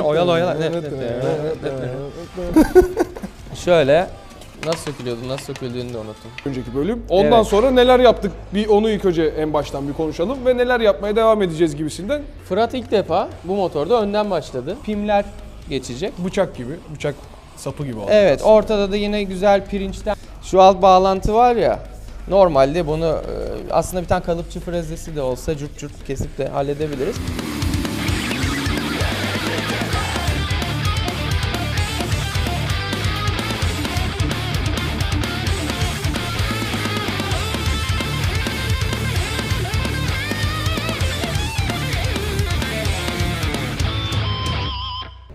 Oyalı oyalı. Şöyle nasıl sökülüyordu, nasıl söküldüğünü de unuttum. Önceki bölüm. Ondan sonra neler yaptık? Bir onu ilk önce en baştan bir konuşalım ve neler yapmaya devam edeceğiz gibisinden. Fırat ilk defa bu motorda önden başladı. Pimler geçecek. Bıçak gibi, bıçak sapı gibi oldu. Evet, aslında. Ortada da yine güzel pirinçten. Şu alt bağlantı var ya. Normalde bunu aslında bir tane kalıpçı frezesi de olsa cürt cürt kesip de halledebiliriz.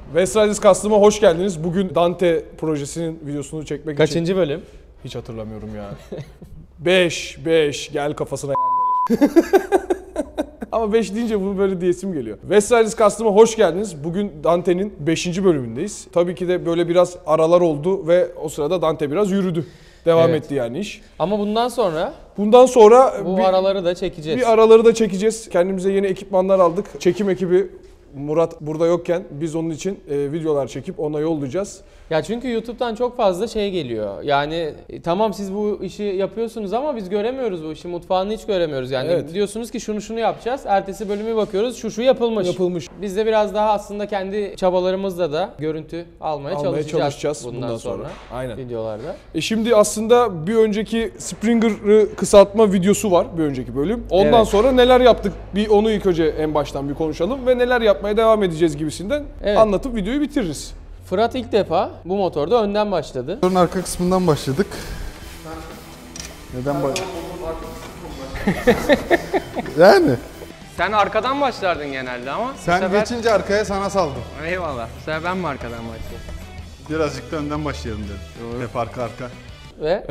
West Riders Custom'a hoş geldiniz. Bugün Dante projesinin videosunu çekmek için... Kaçıncı bölüm? Hiç hatırlamıyorum ya. 5 gel kafasına Ama 5 deyince bunu böyle diyesim geliyor. West Riders Custom'a hoş geldiniz. Bugün Dante'nin 5. bölümündeyiz. Tabii ki de böyle biraz aralar oldu ve o sırada Dante biraz yürüdü. Devam etti yani iş. Ama bundan sonra bu araları da çekeceğiz. Bir araları da çekeceğiz. Kendimize yeni ekipmanlar aldık. Çekim ekibi Murat burada yokken biz onun için videolar çekip ona yollayacağız. Ya çünkü YouTube'dan çok fazla şey geliyor. Yani tamam siz bu işi yapıyorsunuz ama biz göremiyoruz bu işi. Mutfağını hiç göremiyoruz. Yani diyorsunuz ki şunu yapacağız. Ertesi bölümü bakıyoruz. Şu yapılmış. Biz de biraz daha aslında kendi çabalarımızla da görüntü almaya çalışacağız bundan sonra. Aynen. Videolarda. Şimdi aslında bir önceki Springer'ı kısaltma videosu var bir önceki bölüm. Ondan sonra neler yaptık? Bir onu ilk önce en baştan bir konuşalım ve neler yapmaya devam edeceğiz gibisinden anlatıp videoyu bitiririz. Fırat ilk defa bu motorda önden başladı. Motorun arka kısmından başladık. Neden Yani. Sen arkadan başlardın genelde ama. Sen geçince arkaya sana saldım. Eyvallah. Bu sefer ben mi arkadan başlayayım? Birazcık da önden başlayalım dedim. Hep arka. Ve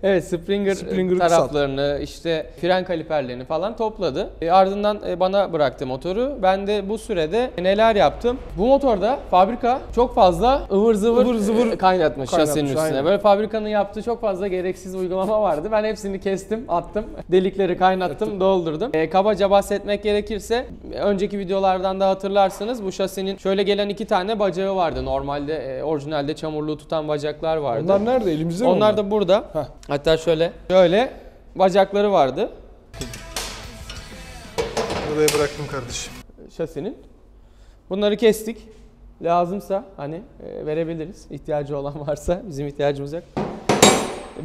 evet Springer taraflarını işte fren kaliperlerini falan topladı. Ardından bana bıraktı motoru. Ben de bu sürede neler yaptım? Bu motorda fabrika çok fazla ıvır zıvır kaynatmış şasinin üstüne. Aynen. Böyle fabrikanın yaptığı çok fazla gereksiz uygulama vardı. Ben hepsini kestim, attım. Delikleri kaynattım, doldurdum. Kabaca bahsetmek gerekirse önceki videolardan da hatırlarsınız. Bu şasinin şöyle gelen 2 tane bacağı vardı. Normalde orijinalde çamurluğu tutan bacaklar vardı. Onlar nerede? Elimizde mi? Onlar da burada. Hatta şöyle bacakları vardı. Buraya bıraktım kardeşim. Şasinin. Bunları kestik. Lazımsa hani verebiliriz. İhtiyacı olan varsa, bizim ihtiyacımız yok.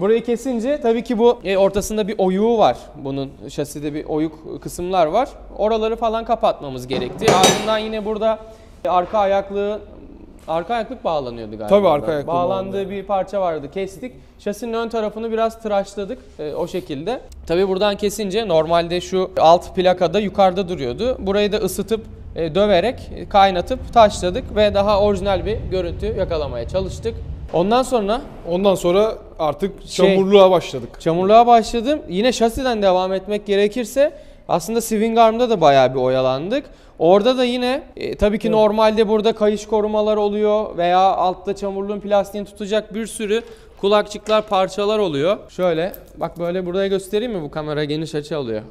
Burayı kesince tabii ki bu ortasında bir oyuğu var. Bunun şaside bir oyuk kısımlar var. Oraları falan kapatmamız gerekti. Ardından yine burada arka ayaklık bağlanıyordu galiba. Tabii arka ayaklık bağlandığı bir parça vardı. Kestik. Şasinin ön tarafını biraz tıraşladık o şekilde. Tabii buradan kesince normalde şu alt plakada yukarıda duruyordu. Burayı da ısıtıp döverek kaynatıp taşladık ve daha orijinal bir görüntü yakalamaya çalıştık. Ondan sonra artık çamurluğa başladık. Çamurluğa başladım. Yine şasiden devam etmek gerekirse aslında swing arm'da da bayağı bir oyalandık. Orada da yine tabii ki normalde burada kayış korumalar oluyor veya altta çamurluğun plastiğini tutacak bir sürü kulakçıklar, parçalar oluyor. Şöyle bak böyle buraya göstereyim mi? Bu kamera geniş açı alıyor.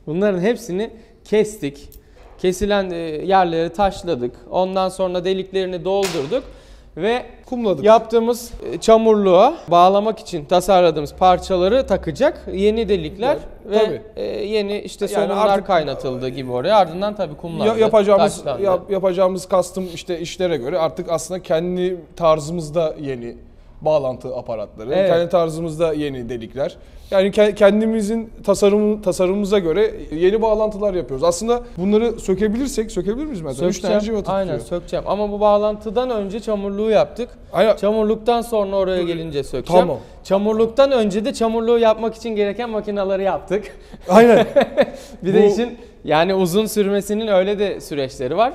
Bunların hepsini kestik. Kesilen yerleri taşladık. Ondan sonra deliklerini doldurduk. Ve kumladık. Yaptığımız çamurluğa bağlamak için tasarladığımız parçaları takacak yeni delikler ve yeni işte somunlar kaynatıldı gibi oraya. Ardından tabii kumlandı. Yapacağımız custom işte işlere göre artık aslında kendi tarzımızda yeni bağlantı aparatları, kendi tarzımızda yeni delikler. Yani kendimizin tasarımımıza göre yeni bağlantılar yapıyoruz. Aslında bunları sökebilir miyiz mesela? 3 tane cıva tutuyor. Aynen sökeceğim ama bu bağlantıdan önce çamurluğu yaptık. Aynen. Çamurluktan sonra oraya gelince sökeceğim. Tamam. Çamurluktan önce de çamurluğu yapmak için gereken makineleri yaptık. Aynen. Bir de işin yani uzun sürmesinin öyle de süreçleri var.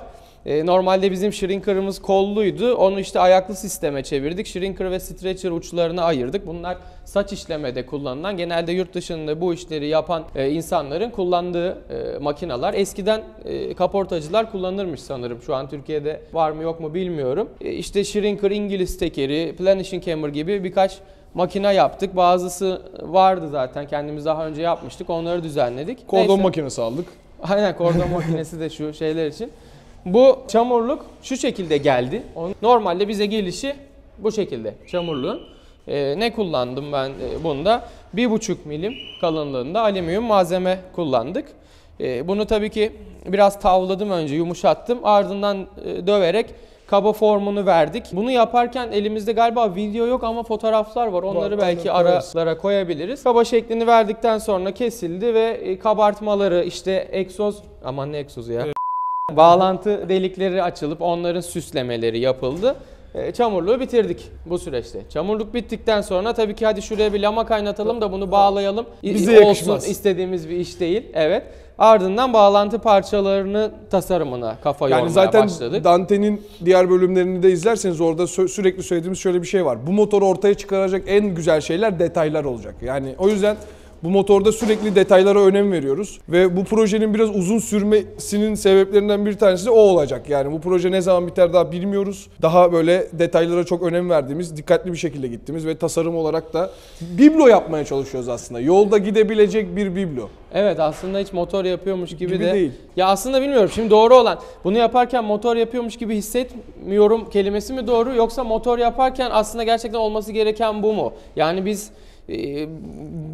Normalde bizim shrinker'ımız kolluydu. Onu işte ayaklı sisteme çevirdik. Shrinker ve stretcher uçlarını ayırdık. Bunlar saç işlemede kullanılan, genelde yurt dışında bu işleri yapan insanların kullandığı makineler. Eskiden kaportacılar kullanırmış sanırım. Şu an Türkiye'de var mı yok mu bilmiyorum. İşte shrinker, İngiliz tekeri, planishing hammer gibi birkaç makine yaptık. Bazısı vardı zaten. Kendimiz daha önce yapmıştık. Onları düzenledik. Kordon makinesi aldık. Aynen, kordon makinesi de şu şeyler için. Bu çamurluk şu şekilde geldi. Normalde bize gelişi bu şekilde çamurluğun. Ne kullandım ben bunda? 1,5 milim kalınlığında alüminyum malzeme kullandık. Bunu tabii ki biraz tavladım, önce yumuşattım. Ardından döverek kaba formunu verdik. Bunu yaparken elimizde galiba video yok ama fotoğraflar var. Onları belki aralara koyabiliriz. Kaba şeklini verdikten sonra kesildi ve kabartmaları, işte egzoz, aman ne egzozu ya. Bağlantı delikleri açılıp onların süslemeleri yapıldı. Çamurluğu bitirdik bu süreçte. Çamurluk bittikten sonra tabii ki hadi şuraya bir lama kaynatalım da bunu bağlayalım. Bize olsun yakışmaz. istediğimiz bir iş değil. Evet. Ardından bağlantı parçalarını tasarımına kafa yormaya zaten başladık. Dante'nin diğer bölümlerini de izlerseniz orada sürekli söylediğimiz şöyle bir şey var. Bu motoru ortaya çıkaracak en güzel şeyler detaylar olacak. Yani o yüzden bu motorda sürekli detaylara önem veriyoruz ve bu projenin biraz uzun sürmesinin sebeplerinden bir tanesi de o olacak. Yani bu proje ne zaman biter daha bilmiyoruz. Daha böyle detaylara çok önem verdiğimiz, dikkatli bir şekilde gittiğimiz ve tasarım olarak da biblo yapmaya çalışıyoruz aslında. Yolda gidebilecek bir biblo. Evet, aslında hiç motor yapıyormuş gibi de değil. Ya aslında bilmiyorum. Şimdi doğru olan, bunu yaparken motor yapıyormuş gibi hissetmiyorum kelimesi mi doğru, yoksa motor yaparken aslında gerçekten olması gereken bu mu? Yani biz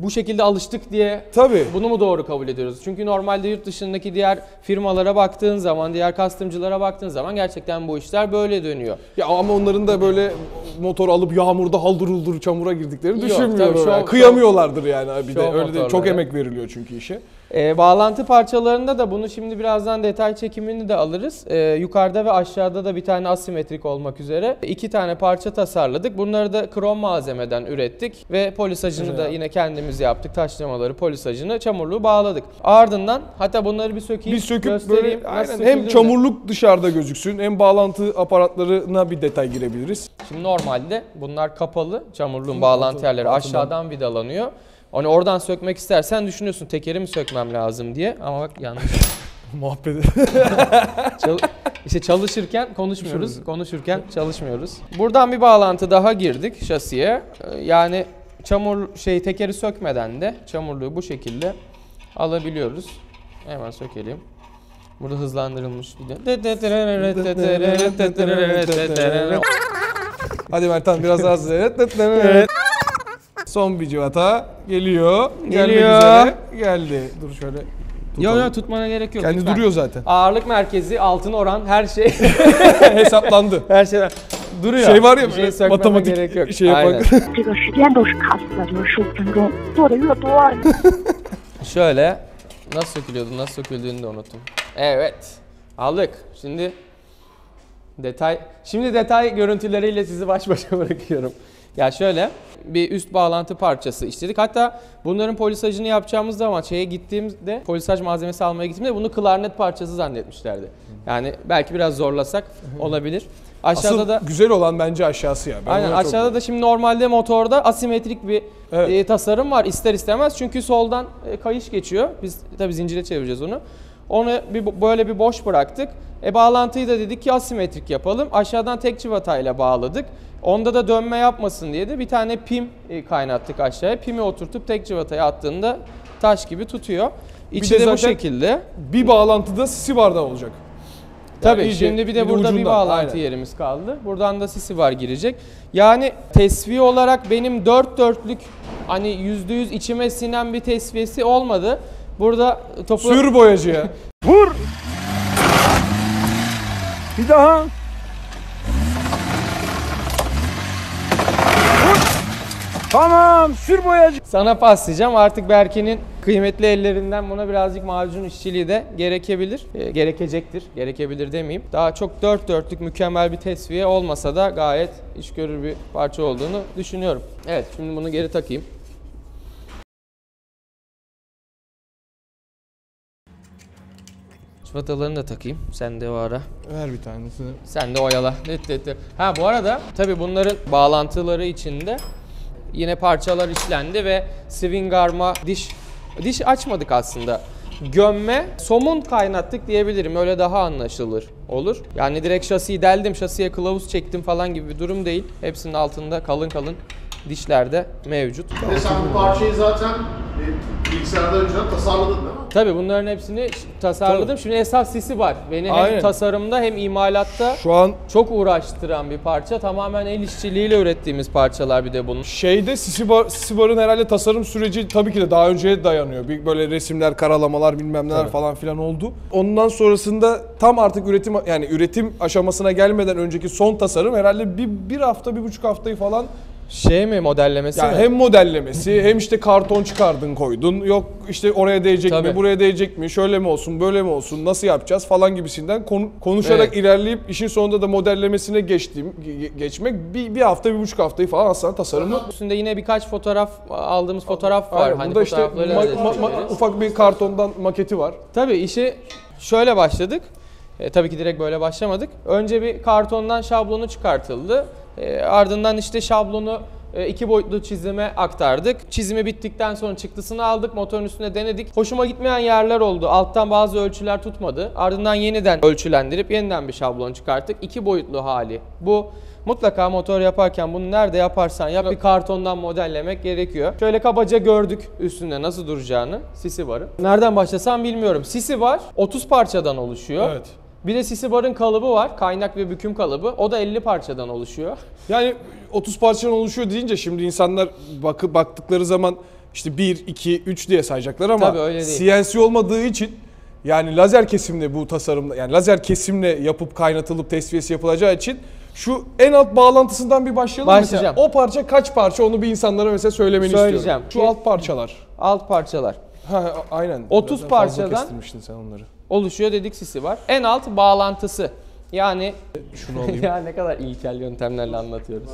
bu şekilde alıştık diye Tabii. bunu mu doğru kabul ediyoruz? Çünkü normalde yurt dışındaki diğer firmalara baktığın zaman, diğer customcılara baktığın zaman gerçekten bu işler böyle dönüyor. Ya ama onların da böyle motor alıp yağmurda haldır huldur çamura girdiklerini Yok, düşünmüyorum. tabii, Yani. Kıyamıyorlardır yani. Bir de öyle değil. Çok motorları. emek veriliyor çünkü işe. Bağlantı parçalarında da bunu şimdi birazdan detay çekimini de alırız. Yukarıda ve aşağıda da bir tane asimetrik olmak üzere 2 tane parça tasarladık. Bunları da krom malzemeden ürettik ve polisajını da yine kendimiz yaptık. Taşlamaları, polisajını, çamurluğu bağladık. Ardından hatta bunları bir sökeyim, Bir söküp göstereyim. böyle Nasıl hem söküldüğünü de. çamurluk dışarıda gözüksün hem bağlantı aparatlarına bir detay girebiliriz. Şimdi normalde bunlar kapalı. Çamurluğun bağlantı yerleri aşağıdan vidalanıyor. Hani oradan sökmek istersen düşünüyorsun tekeri mi sökmem lazım diye, ama bak yanlış. Muhabbet. İşte çalışırken konuşmuyoruz, konuşurken çalışmıyoruz. Buradan bir bağlantı daha girdik şasiye. Yani tekeri sökmeden de çamurluğu bu şekilde alabiliyoruz. Hemen sökelim. Burada hızlandırılmış video. Hadi Mertan biraz daha hızlı. Son bir civata geliyor. Gelmek üzere. Geldi. Dur şöyle. Yok tutmana gerek yok. Kendi lütfen. duruyor zaten. Ağırlık merkezi, altın oran, her şey. Hesaplandı. Her şeyden duruyor. Şey var ya, Bir şey sökmeme matematik gerek yok. şey yapan. Aynen. 这个时间都是卡死的，就是15分钟，做的越多， Şöyle, nasıl sökülüyordu, nasıl söküldüğünü de unuttum. Evet, aldık. Şimdi detay görüntüleriyle sizi baş başa bırakıyorum. Ya şöyle bir üst bağlantı parçası işledik. Hatta bunların polisajını yapacağımız zaman gittiğimde, polisaj malzemesi almaya gittiğimde bunu klarnet parçası zannetmişlerdi. Yani belki biraz zorlasak olabilir. Aşağıda Asıl da güzel olan bence aşağısı ya. Ben aynen, ona çok- aşağıda da şimdi normalde motorda asimetrik bir tasarım var ister istemez. Çünkü soldan kayış geçiyor. Biz tabii zincire çevireceğiz onu. Onu böyle bir boş bıraktık. Bağlantıyı da dedik ki asimetrik yapalım. Aşağıdan tek civatayla bağladık. Onda da dönme yapmasın diye de bir tane pim kaynattık aşağıya. Pimi oturtup tek civataya attığında taş gibi tutuyor. İçi de bu şekilde. Bir bağlantıda sisi bardağı olacak. Tabii iyice şimdi bir de burada bir ucundan, bağlantı aynen. yerimiz kaldı. Buradan da sisi var girecek. Yani tesviye olarak benim dört dörtlük hani %100 içime sinen bir tesviyesi olmadı. Burada topu Sür boyacıya. Bir daha. Tamam, sür boyacı. sana paslayacağım. Artık Berke'nin kıymetli ellerinden buna birazcık macun işçiliği de gerekebilir. Gerekebilir demeyeyim. Daha çok dört dörtlük mükemmel bir tesviye olmasa da gayet iş görür bir parça olduğunu düşünüyorum. Evet, şimdi bunu geri takayım. Çivatalarını da takayım. Sen de o ara. Ver bir tanesini. Sen de oyala. Ha bu arada tabii bunların bağlantıları içinde yine parçalar işlendi ve swing arm'a diş açmadık aslında. Gömme, somun kaynattık diyebilirim. Öyle daha anlaşılır olur. Yani direkt şasiyi deldim, şasiye kılavuz çektim falan gibi bir durum değil. Hepsinin altında kalın kalın dişler de mevcut. Sen bu parçayı zaten Bilgisayarda önceden tasarladın değil mi? Tabii bunların hepsini tasarladım. Şimdi esas sisi var. Beni hem Aynen. tasarımda hem imalatta Şu an çok uğraştıran bir parça. Tamamen el işçiliğiyle ürettiğimiz parçalar bir de bunun. şeyde Sisibar'ın herhalde tasarım süreci tabii ki de daha önceye dayanıyor. Bir böyle resimler, karalamalar bilmem neler falan filan oldu. Ondan sonrasında tam artık üretim aşamasına gelmeden önceki son tasarım herhalde bir hafta, 1,5 haftayı falan. Şey mi, modellemesi Yani mi? hem modellemesi hem işte karton çıkardın koydun. Yok işte oraya değecek Tabii. mi, buraya değecek mi, şöyle mi olsun, böyle mi olsun, nasıl yapacağız falan gibisinden konuşarak Evet. ilerleyip işin sonunda da modellemesine geçmek bir hafta, 1,5 haftayı falan aslında tasarımı. Üstünde yine birkaç fotoğraf, aldığımız fotoğraf var. Aynen, Hani burada işte fotoğrafları da çekeriz. ufak bir kartondan maketi var. Tabii işi şöyle başladık. Tabii ki direkt böyle başlamadık. Önce bir kartondan şablonu çıkartıldı. Ardından işte şablonu 2 boyutlu çizime aktardık. Çizimi bittikten sonra çıktısını aldık. Motorun üstüne denedik. Hoşuma gitmeyen yerler oldu. Alttan bazı ölçüler tutmadı. Ardından yeniden ölçülendirip yeniden bir şablon çıkarttık. 2 boyutlu hali. Bu mutlaka motor yaparken bunu nerede yaparsan yap bir kartondan modellemek gerekiyor. Şöyle kabaca gördük üstünde nasıl duracağını. Sisi barı. Nereden başlasam bilmiyorum. Sisi var 30 parçadan oluşuyor. Evet. Bir de sisi barın kalıbı var. Kaynak ve büküm kalıbı. O da 50 parçadan oluşuyor. Yani 30 parçadan oluşuyor deyince şimdi insanlar baktıkları zaman işte 1, 2, 3 diye sayacaklar ama Tabii öyle değil. CNC olmadığı için yani lazer kesimle bu tasarımda yani lazer kesimle yapıp kaynatılıp tesviyesi yapılacağı için şu en alt bağlantısından bir başlayalım. Başlayacağım. Mesela o parça kaç parça onu bir insanlara mesela söylemeni Söyleyeceğim. istiyorum. Şu alt parçalar. Alt parçalar. Ha aynen. 30 Biraz fazla parçadan- kestirmiştin sen onları. Oluşuyor dedik sisi var. En alt bağlantısı. Yani Şunu alayım. ya ne kadar ilkel yöntemlerle anlatıyoruz.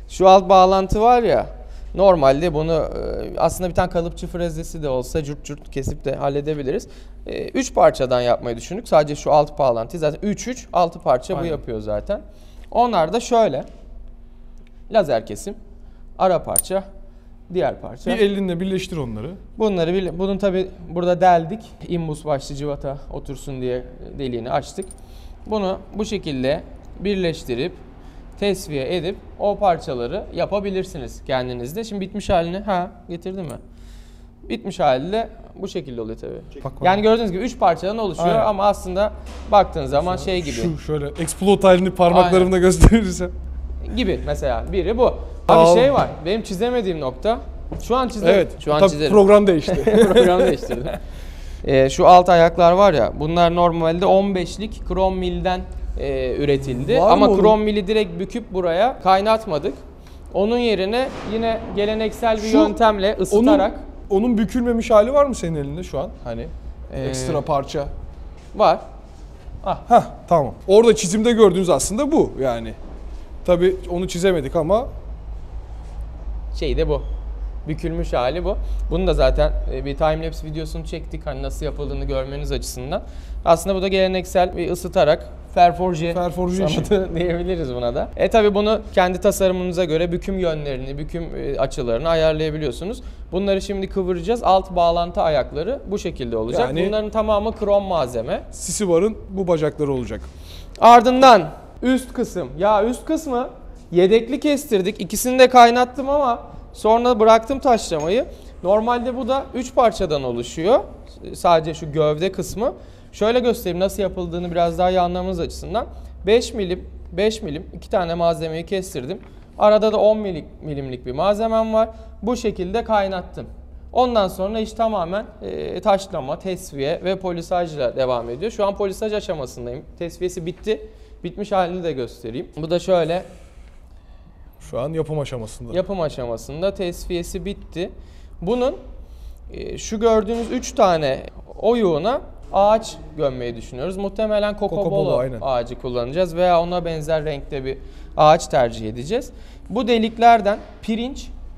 Şu alt bağlantı var ya. Normalde bunu aslında bir tane kalıpçı frezesi de olsa cürt cürt kesip de halledebiliriz. 3 parçadan yapmayı düşündük. Sadece şu alt bağlantı zaten 3 6 parça bu Aynen. yapıyor zaten. Onlar da şöyle. Lazer kesim, ara parça, diğer parça. Bir elinle birleştir onları. Bunun tabi burada deldik. İmbus başlı cıvata otursun diye deliğini açtık. Bunu bu şekilde birleştirip tesviye edip o parçaları yapabilirsiniz kendinizde. Şimdi bitmiş halini getirdin mi? Bitmiş haliyle bu şekilde oluyor tabi. Yani gördüğünüz gibi 3 parçadan oluşuyor Aynen. ama aslında baktığın zaman şey gibi. Şu şöyle explode halini parmaklarımla gösterirsem. Gibi mesela biri bu. Tamam. Abi şey var. Benim çizemediğim nokta. Şu an çizerim. Evet. Şu an tabii çizerim. program değişti. Program değiştirdim. Şu alt ayaklar var ya, bunlar normalde 15'lik krom milden üretildi. Var mı Ama onun? krom mili direkt büküp buraya kaynatmadık. Onun yerine yine geleneksel bir Şu- yöntemle ısıtarak Onun bükülmemiş hali var mı senin elinde şu an? Hani ekstra parça. var. Hah tamam. Orada çizimde gördüğünüz aslında bu yani. Tabii onu çizemedik ama Şey de bu. Bükülmüş hali bu. Bunu da zaten bir timelapse videosunu çektik. Hani nasıl yapıldığını görmeniz açısından. Aslında bu da geleneksel bir ısıtarak Ferforje Ferforje sanatı diyebiliriz buna da. Tabi bunu kendi tasarımınıza göre büküm yönlerini, büküm açılarını ayarlayabiliyorsunuz. Bunları şimdi kıvıracağız. Alt bağlantı ayakları bu şekilde olacak. Yani- Bunların tamamı krom malzeme. Sisibar'ın bu bacakları olacak. Ardından üst kısım. Ya üst kısmı yedekli kestirdik. İkisini de kaynattım ama sonra bıraktım taşlamayı. Normalde bu da 3 parçadan oluşuyor. Sadece şu gövde kısmı. Şöyle göstereyim nasıl yapıldığını biraz daha iyi anlamanız açısından. 5 milim 2 tane malzemeyi kestirdim. Arada da 10 milimlik bir malzemem var. Bu şekilde kaynattım. Ondan sonra iş tamamen taşlama, tesviye ve polisajla devam ediyor. Şu an polisaj aşamasındayım. Tesviyesi bitti. Bitmiş halini de göstereyim. Bu da şöyle Şu an yapım aşamasında. yapım aşamasında, tesviyesi bitti. Bunun şu gördüğünüz 3 tane oyuğuna ağaç gömmeyi düşünüyoruz. Muhtemelen Cocobolo, Cocobolo aynen. ağacı kullanacağız veya ona benzer renkte bir ağaç tercih edeceğiz. Bu deliklerden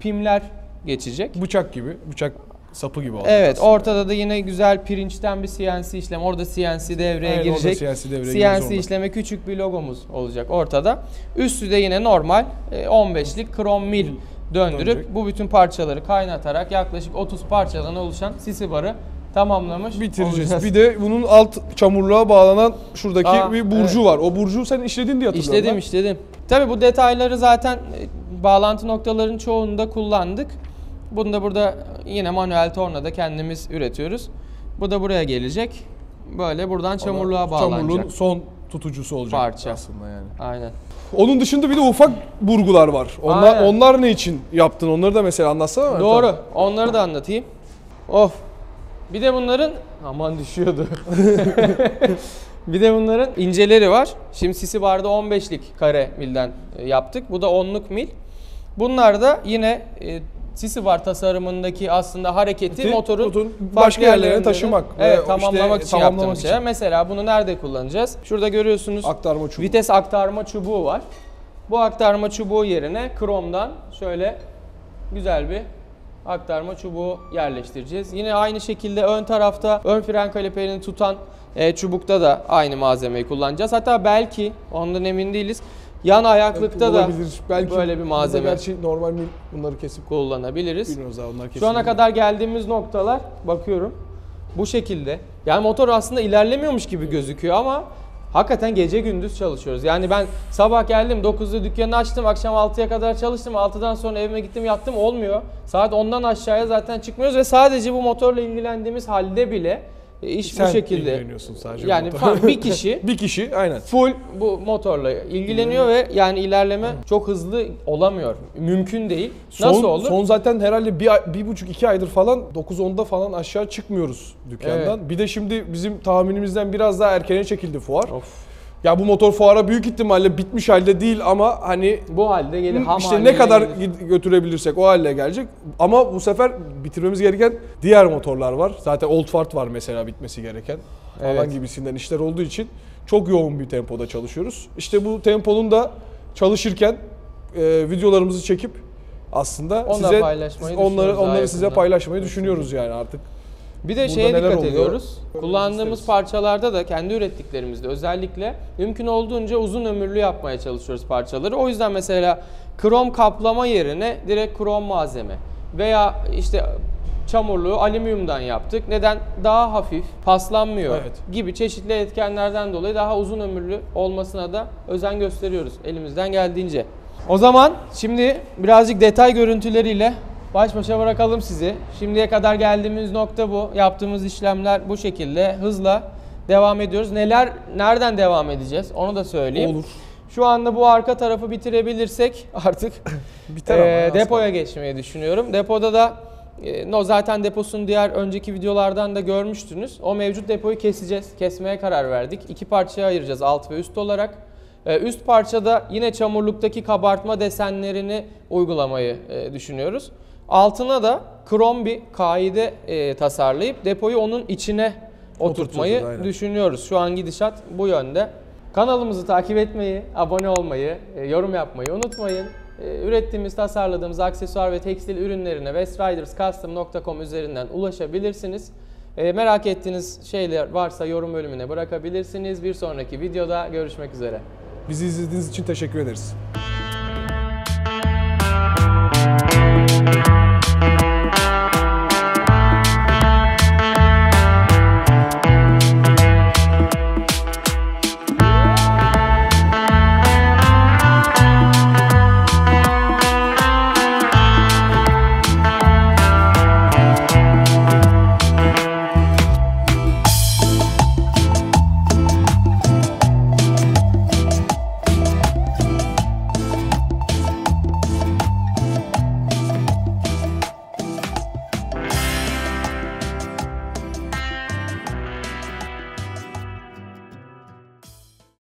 pimler geçecek. Bıçak gibi, bıçak sapı gibi olacak Evet, aslında. ortada da yine güzel pirinçten bir CNC işlem. Orada CNC devreye Evet, orada girecek. CNC devreye girmek zorunda. işleme küçük bir logomuz olacak ortada. Üstü de yine normal 15'lik krom mil döndürüp Dönecek. bu bütün parçaları kaynatarak yaklaşık 30 parçadan oluşan sisi barı tamamlamış Bitireceğiz. olacağız. Bir de bunun alt çamurluğa bağlanan şuradaki bir burcu evet. var. O burcu sen işledin diye hatırlıyorum. İşledim. Tabii bu detayları zaten bağlantı noktalarının çoğunda kullandık. Bunu da burada yine manuel tornada kendimiz üretiyoruz. Bu da buraya gelecek. Böyle buradan çamurluğa bağlanacak. Çamurluğun son tutucusu olacak Parça. aslında yani. Aynen. Onun dışında bir de ufak burgular var. Aynen. Onlar ne için yaptın? Onları da mesela anlatsana. Doğru. Onları da anlatayım. Of. Bir de bunların aman düşüyordu. Bir de bunların inceleri var. Şimdi Sisi Bar'da 15'lik kare milden yaptık. Bu da 10'luk mil. Bunlar da yine Sisi Bar tasarımındaki aslında hareketi motorun başka yerlerine taşımak. Evet, tamamlamak işte, için yaptığımız şeyler. Mesela bunu nerede kullanacağız? Şurada görüyorsunuz. Aktarma çubuğu. Vites aktarma çubuğu var. Bu aktarma çubuğu yerine kromdan şöyle güzel bir aktarma çubuğu yerleştireceğiz. Yine aynı şekilde ön tarafta ön fren kaliperini tutan çubukta da aynı malzemeyi kullanacağız. Hatta belki ondan emin değiliz. Yan ayaklıkta da olabilir. Belki böyle bir malzeme gerçi normal mil bunları kesip kullanabiliriz. bilmiyoruz daha onlar Şu ana kadar geldiğimiz noktalar bakıyorum bu şekilde. Yani motor aslında ilerlemiyormuş gibi gözüküyor ama hakikaten gece gündüz çalışıyoruz. Yani ben sabah geldim 9'da dükkanı açtım, akşam 6'ya kadar çalıştım. 6'dan sonra evime gittim yattım, olmuyor. Saat 10'dan aşağıya zaten çıkmıyoruz ve sadece bu motorla ilgilendiğimiz halde bile iş Sen bu şekilde. ilgileniyorsun sadece Yani bir kişi bir kişi aynen. full bu motorla ilgileniyor ve yani ilerleme çok hızlı olamıyor. Mümkün değil. Nasıl olur? Son zaten herhalde bir buçuk iki aydır falan 9-10'da falan aşağı çıkmıyoruz dükkandan. Evet. Bir de şimdi bizim tahminimizden biraz daha erkene çekildi fuar. Of. Ya bu motor fuara büyük ihtimalle bitmiş halde değil ama hani Bu halde gelir. ham işte haline ne kadar gelir. götürebilirsek o hale gelecek. Ama bu sefer bitirmemiz gereken diğer motorlar var. Zaten Old Fart var mesela bitmesi gereken. Falan Evet. gibisinden işler olduğu için çok yoğun bir tempoda çalışıyoruz. İşte bu temponun da çalışırken videolarımızı çekip aslında Onları paylaşmayı düşünüyoruz onları size yakında. paylaşmayı düşünüyoruz yani artık. Bir de Burada şeye neler dikkat oluyor? ediyoruz. Kullandığımız isteriz. parçalarda da kendi ürettiklerimizde özellikle mümkün olduğunca uzun ömürlü yapmaya çalışıyoruz parçaları. O yüzden mesela krom kaplama yerine direkt krom malzeme veya işte çamurluğu alüminyumdan yaptık. Neden? Daha hafif, paslanmıyor Evet. gibi çeşitli etkenlerden dolayı daha uzun ömürlü olmasına da özen gösteriyoruz elimizden geldiğince. O zaman şimdi birazcık detay görüntüleriyle baş başa bırakalım sizi. Şimdiye kadar geldiğimiz nokta bu. Yaptığımız işlemler bu şekilde hızla devam ediyoruz. Nereden devam edeceğiz? Onu da söyleyeyim. Olur. Şu anda bu arka tarafı bitirebilirsek artık Biter ama ya, depoya geçmeyi düşünüyorum. Depoda da zaten deposunu diğer önceki videolardan da görmüştünüz. O mevcut depoyu keseceğiz. Kesmeye karar verdik. 2 parçaya ayıracağız alt ve üst olarak. Üst parçada yine çamurluktaki kabartma desenlerini uygulamayı düşünüyoruz. Altına da krom bir kaide tasarlayıp depoyu onun içine oturtmayı Oturtacağız, aynen. düşünüyoruz. Şu an gidişat bu yönde. Kanalımızı takip etmeyi, abone olmayı, yorum yapmayı unutmayın. Ürettiğimiz, tasarladığımız aksesuar ve tekstil ürünlerine westriderscustom.com üzerinden ulaşabilirsiniz. Merak ettiğiniz şeyler varsa yorum bölümüne bırakabilirsiniz. Bir sonraki videoda görüşmek üzere. Bizi izlediğiniz için teşekkür ederiz.